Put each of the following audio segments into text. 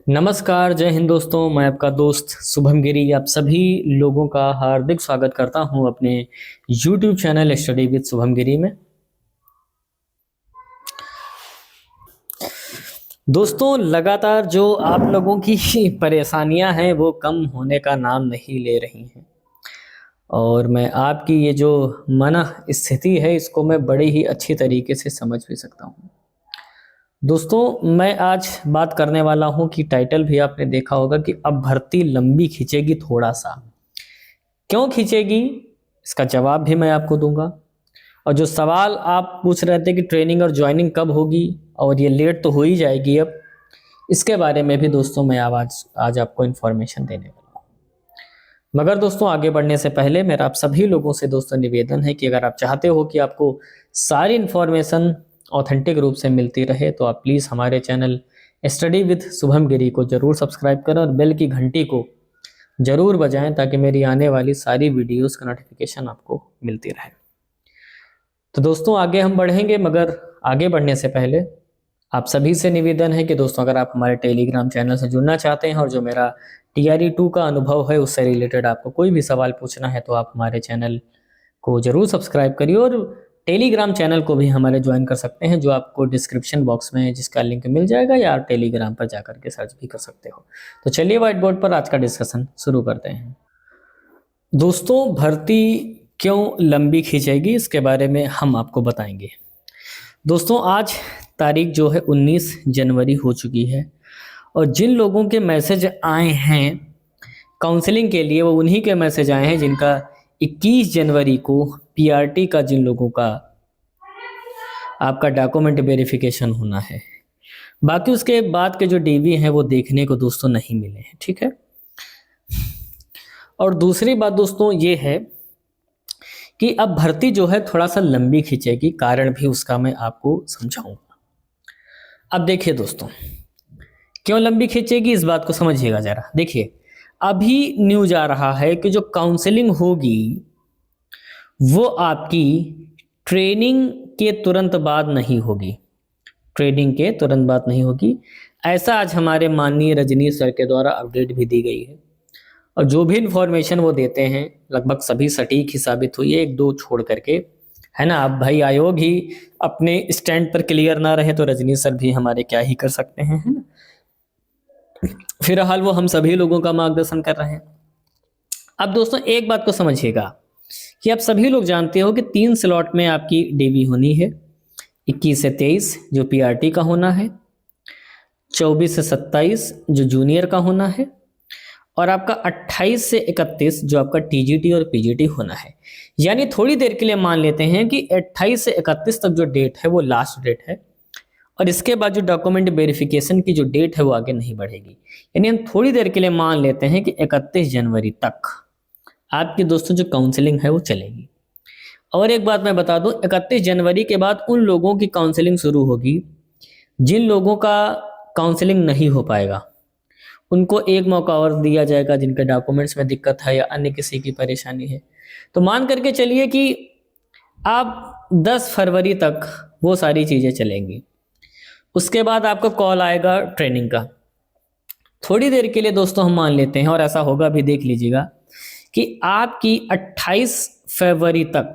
नमस्कार, जय हिंद दोस्तों। मैं आपका दोस्त शुभम गिरी आप सभी लोगों का हार्दिक स्वागत करता हूं अपने YouTube channel study with Shubham Giri में। दोस्तों, लगातार जो आप लोगों की परेशानियां हैं वो कम होने का नाम नहीं ले रही हैं और मैं आपकी ये जो मन स्थिति है इसको मैं बड़ी ही अच्छी तरीके से समझ भी सकता हूँ। दोस्तों, मैं आज बात करने वाला हूं कि टाइटल भी आपने देखा होगा कि अब भर्ती लंबी खींचेगी थोड़ा सा। क्यों खींचेगी, इसका जवाब भी मैं आपको दूंगा। और जो सवाल आप पूछ रहे थे कि ट्रेनिंग और ज्वाइनिंग कब होगी और ये लेट तो हो ही जाएगी अब, इसके बारे में भी दोस्तों मैं आज आपको इन्फॉर्मेशन देने वाला हूँ। मगर दोस्तों, आगे बढ़ने से पहले मेरा आप सभी लोगों से दोस्तों निवेदन है कि अगर आप चाहते हो कि आपको सारी इन्फॉर्मेशन ऑथेंटिक रूप से मिलती रहे तो आप प्लीज़ हमारे चैनल स्टडी विद शुभम गिरी को ज़रूर सब्सक्राइब करें और बेल की घंटी को ज़रूर बजाएं ताकि मेरी आने वाली सारी वीडियोस का नोटिफिकेशन आपको मिलती रहे। तो दोस्तों, आगे हम बढ़ेंगे, मगर आगे बढ़ने से पहले आप सभी से निवेदन है कि दोस्तों अगर आप हमारे टेलीग्राम चैनल से जुड़ना चाहते हैं और जो मेरा TRE 2 का अनुभव है उससे रिलेटेड आपको कोई भी सवाल पूछना है तो आप हमारे चैनल को ज़रूर सब्सक्राइब करिए और टेलीग्राम चैनल को भी हमारे ज्वाइन कर सकते हैं, जो आपको डिस्क्रिप्शन बॉक्स में जिसका लिंक मिल जाएगा, या आप टेलीग्राम पर जाकर के सर्च भी कर सकते हो। तो चलिए व्हाइट बोर्ड पर आज का डिस्कशन शुरू करते हैं। दोस्तों, भर्ती क्यों लंबी खींचेगी इसके बारे में हम आपको बताएंगे। दोस्तों, आज तारीख जो है 19 जनवरी हो चुकी है और जिन लोगों के मैसेज आए हैं काउंसलिंग के लिए वो उन्हीं के मैसेज आए हैं जिनका 21 जनवरी को PRT का जिन लोगों का आपका डॉक्यूमेंट वेरिफिकेशन होना है। बाकी उसके बाद के जो DV हैं वो देखने को दोस्तों नहीं मिले हैं, ठीक है। और दूसरी बात दोस्तों ये है कि अब भर्ती जो है थोड़ा सा लंबी खींचेगी, कारण भी उसका मैं आपको समझाऊंगा। अब देखिए दोस्तों, क्यों लंबी खींचेगी इस बात को समझिएगा जरा। देखिए, अभी न्यूज आ रहा है कि जो काउंसलिंग होगी वो आपकी ट्रेनिंग के तुरंत बाद नहीं होगी। ट्रेनिंग के तुरंत बाद नहीं होगी, ऐसा आज हमारे माननीय रजनीश सर के द्वारा अपडेट भी दी गई है। और जो भी इंफॉर्मेशन वो देते हैं लगभग सभी सटीक ही साबित हुई है, एक दो छोड़ करके, है ना। अब भाई आयोग ही अपने स्टैंड पर क्लियर ना रहे तो रजनीश सर भी हमारे क्या ही कर सकते हैं, है ना। फिलहाल वो हम सभी लोगों का मार्गदर्शन कर रहे हैं। अब दोस्तों एक बात को समझिएगा कि आप सभी लोग जानते हो कि 3 स्लॉट में आपकी DV होनी है। 21 से 23 जो PRT का होना है, 24 से 27 जो जूनियर का होना है, और आपका 28 से 31 जो आपका TGT और PGT होना है। यानी थोड़ी देर के लिए मान लेते हैं कि 28 से 31 तक जो डेट है वो लास्ट डेट है और इसके बाद जो डॉक्यूमेंट वेरिफिकेशन की जो डेट है वो आगे नहीं बढ़ेगी। यानी हम थोड़ी देर के लिए मान लेते हैं कि 31 जनवरी तक आपकी दोस्तों जो काउंसलिंग है वो चलेगी। और एक बात मैं बता दूं, 31 जनवरी के बाद उन लोगों की काउंसलिंग शुरू होगी जिन लोगों का काउंसलिंग नहीं हो पाएगा। उनको एक मौका और दिया जाएगा जिनके डॉक्यूमेंट्स में दिक्कत है या अन्य किसी की परेशानी है। तो मान करके चलिए कि आप 10 फरवरी तक वो सारी चीज़ें चलेंगी। उसके बाद आपको कॉल आएगा ट्रेनिंग का। थोड़ी देर के लिए दोस्तों हम मान लेते हैं, और ऐसा होगा भी, देख लीजिएगा, कि आपकी 28 फरवरी तक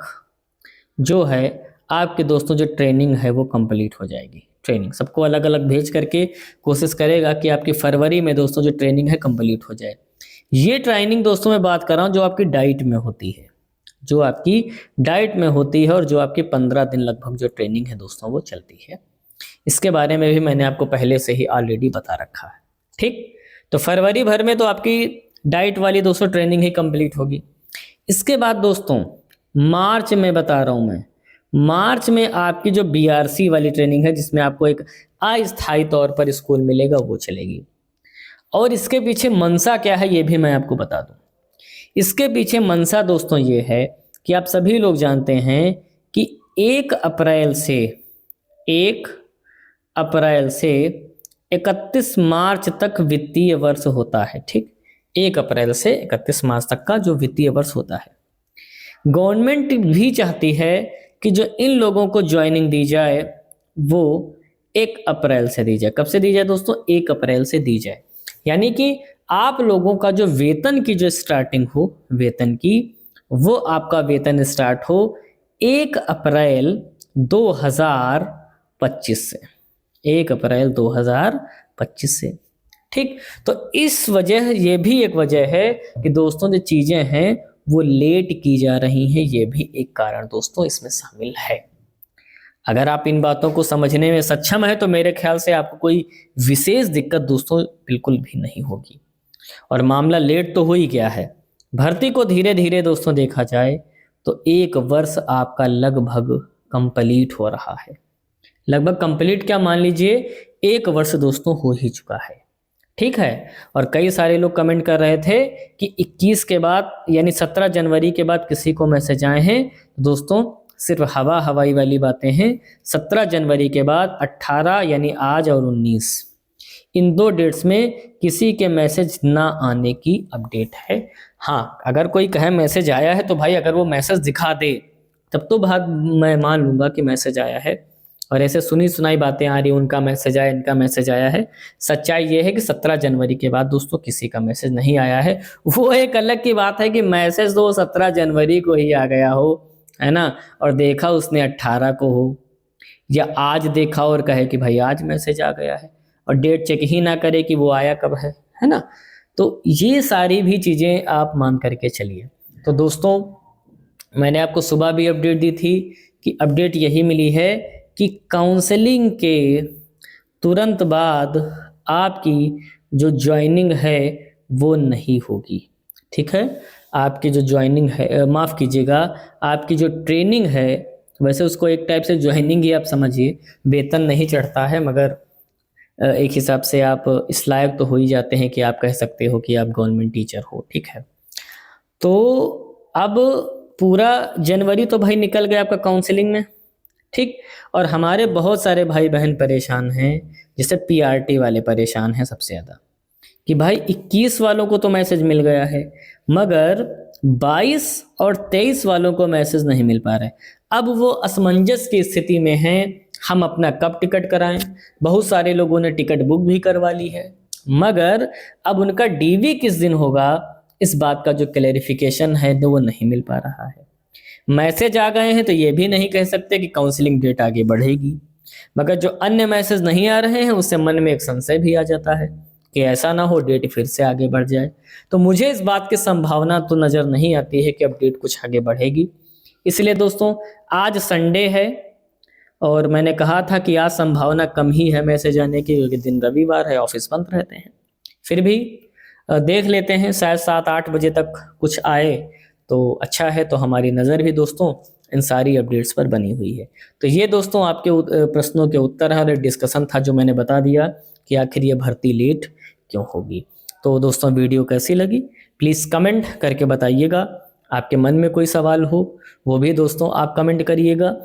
जो है आपके दोस्तों जो ट्रेनिंग है वो कंप्लीट हो जाएगी। ट्रेनिंग सबको अलग अलग भेज करके कोशिश करेगा कि आपकी फरवरी में दोस्तों जो ट्रेनिंग है कंप्लीट हो जाए। ये ट्रेनिंग दोस्तों मैं बात कर रहा हूँ जो आपकी डाइट में होती है, जो आपकी डाइट में होती है और जो आपकी 15 दिन लगभग जो ट्रेनिंग है दोस्तों वो चलती है। इसके बारे में भी मैंने आपको पहले से ही ऑलरेडी बता रखा है, ठीक। तो फरवरी भर में तो आपकी डाइट वाली दोस्तों ट्रेनिंग ही कंप्लीट होगी। इसके बाद दोस्तों मार्च में बता रहा हूँ मैं, मार्च में आपकी जो BRC वाली ट्रेनिंग है जिसमें आपको एक अस्थायी तौर पर स्कूल मिलेगा वो चलेगी। और इसके पीछे मंशा क्या है ये भी मैं आपको बता दूं। इसके पीछे मंशा दोस्तों ये है कि आप सभी लोग जानते हैं कि 1 अप्रैल से 31 मार्च तक वित्तीय वर्ष होता है, ठीक। 1 अप्रैल से 31 मार्च तक का जो वित्तीय वर्ष होता है, गवर्नमेंट भी चाहती है कि जो इन लोगों को ज्वाइनिंग दी जाए वो 1 अप्रैल से दी जाए। कब से दी जाए दोस्तों? 1 अप्रैल से दी जाए। यानी कि आप लोगों का जो वेतन की जो स्टार्टिंग हो वेतन की, वो आपका वेतन स्टार्ट हो 1 अप्रैल 2025 से, 1 अप्रैल 2025 से। ठीक, तो इस वजह, ये भी एक वजह है कि दोस्तों जो चीज़ें हैं वो लेट की जा रही हैं, ये भी एक कारण दोस्तों इसमें शामिल है। अगर आप इन बातों को समझने में सक्षम है तो मेरे ख्याल से आपको कोई विशेष दिक्कत दोस्तों बिल्कुल भी नहीं होगी। और मामला लेट तो हो ही गया है। भर्ती को धीरे धीरे दोस्तों देखा जाए तो 1 वर्ष आपका लगभग कंप्लीट हो रहा है। लगभग कंप्लीट क्या, मान लीजिए 1 वर्ष दोस्तों हो ही चुका है। ठीक है, और कई सारे लोग कमेंट कर रहे थे कि 21 के बाद यानी 17 जनवरी के बाद किसी को मैसेज आए हैं। दोस्तों सिर्फ हवाई वाली बातें हैं। 17 जनवरी के बाद 18 यानी आज और 19, इन 2 डेट्स में किसी के मैसेज ना आने की अपडेट है। हाँ, अगर कोई कहे मैसेज आया है तो भाई अगर वो मैसेज दिखा दे तब तो बात मैं मान लूँगा कि मैसेज आया है। और ऐसे सुनी सुनाई बातें आ रही, उनका मैसेज आया, इनका मैसेज आया है। सच्चाई ये है कि 17 जनवरी के बाद दोस्तों किसी का मैसेज नहीं आया है। वो एक अलग की बात है कि मैसेज तो 17 जनवरी को ही आ गया हो, है ना, और देखा उसने 18 को हो, या आज देखा और कहे कि भाई आज मैसेज आ गया है, और डेट चेक ही ना करे कि वो आया कब है ना। तो ये सारी भी चीज़ें आप मान करके चलिए। तो दोस्तों मैंने आपको सुबह भी अपडेट दी थी कि अपडेट यही मिली है कि काउंसलिंग के तुरंत बाद आपकी जो ज्वाइनिंग है वो नहीं होगी। ठीक है, आपकी जो ज्वाइनिंग है, माफ़ कीजिएगा, आपकी जो ट्रेनिंग है, वैसे उसको एक टाइप से ज्वाइनिंग ही आप समझिए, वेतन नहीं चढ़ता है, मगर एक हिसाब से आप इस लायक तो हो ही जाते हैं कि आप कह सकते हो कि आप गवर्नमेंट टीचर हो। ठीक है, तो अब पूरा जनवरी तो भाई निकल गया आपका काउंसलिंग में। ठीक, और हमारे बहुत सारे भाई बहन परेशान हैं, जैसे पीआरटी वाले परेशान हैं सबसे ज़्यादा, कि भाई 21 वालों को तो मैसेज मिल गया है मगर 22 और 23 वालों को मैसेज नहीं मिल पा रहा है। अब वो असमंजस की स्थिति में हैं, हम अपना कब टिकट कराएं। बहुत सारे लोगों ने टिकट बुक भी करवा ली है, मगर अब उनका डीवी किस दिन होगा, इस बात का जो क्लैरिफिकेशन है तो वो नहीं मिल पा रहा है। मैसेज आ गए हैं तो ये भी नहीं कह सकते कि काउंसलिंग डेट आगे बढ़ेगी, मगर जो अन्य मैसेज नहीं आ रहे हैं उससे मन में एक संशय भी आ जाता है कि ऐसा ना हो डेट फिर से आगे बढ़ जाए। तो मुझे इस बात की संभावना तो नज़र नहीं आती है कि अब डेट कुछ आगे बढ़ेगी। इसलिए दोस्तों आज संडे है और मैंने कहा था कि आज संभावना कम ही है मैसेज आने की, क्योंकि दिन रविवार है, ऑफिस बंद रहते हैं। फिर भी देख लेते हैं, शायद 7-8 बजे तक कुछ आए तो अच्छा है। तो हमारी नज़र भी दोस्तों इन सारी अपडेट्स पर बनी हुई है। तो ये दोस्तों आपके प्रश्नों के उत्तर हैं और एक डिस्कशन था जो मैंने बता दिया कि आखिर ये भर्ती लेट क्यों होगी। तो दोस्तों वीडियो कैसी लगी प्लीज़ कमेंट करके बताइएगा। आपके मन में कोई सवाल हो वो भी दोस्तों आप कमेंट करिएगा,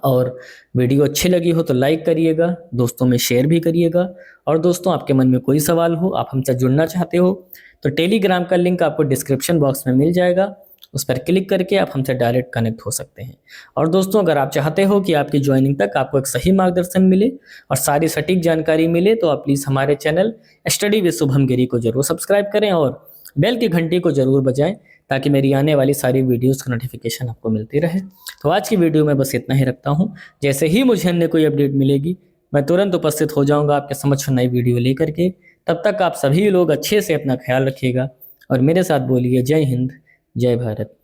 और वीडियो अच्छी लगी हो तो लाइक करिएगा, दोस्तों में शेयर भी करिएगा। और दोस्तों आपके मन में कोई सवाल हो, आप हमसे जुड़ना चाहते हो तो टेलीग्राम का लिंक आपको डिस्क्रिप्शन बॉक्स में मिल जाएगा, उस पर क्लिक करके आप हमसे डायरेक्ट कनेक्ट हो सकते हैं। और दोस्तों अगर आप चाहते हो कि आपकी ज्वाइनिंग तक आपको एक सही मार्गदर्शन मिले और सारी सटीक जानकारी मिले तो आप प्लीज़ हमारे चैनल स्टडी विद शुभम गिरी को जरूर सब्सक्राइब करें और बेल की घंटी को जरूर बजाएं, ताकि मेरी आने वाली सारी वीडियोस का नोटिफिकेशन आपको मिलती रहे। तो आज की वीडियो में बस इतना ही रखता हूँ। जैसे ही मुझे अन्य कोई अपडेट मिलेगी मैं तुरंत उपस्थित हो जाऊँगा आपके समक्ष नई वीडियो लेकर के। तब तक आप सभी लोग अच्छे से अपना ख्याल रखिएगा और मेरे साथ बोलिए जय हिंद, जय भारत।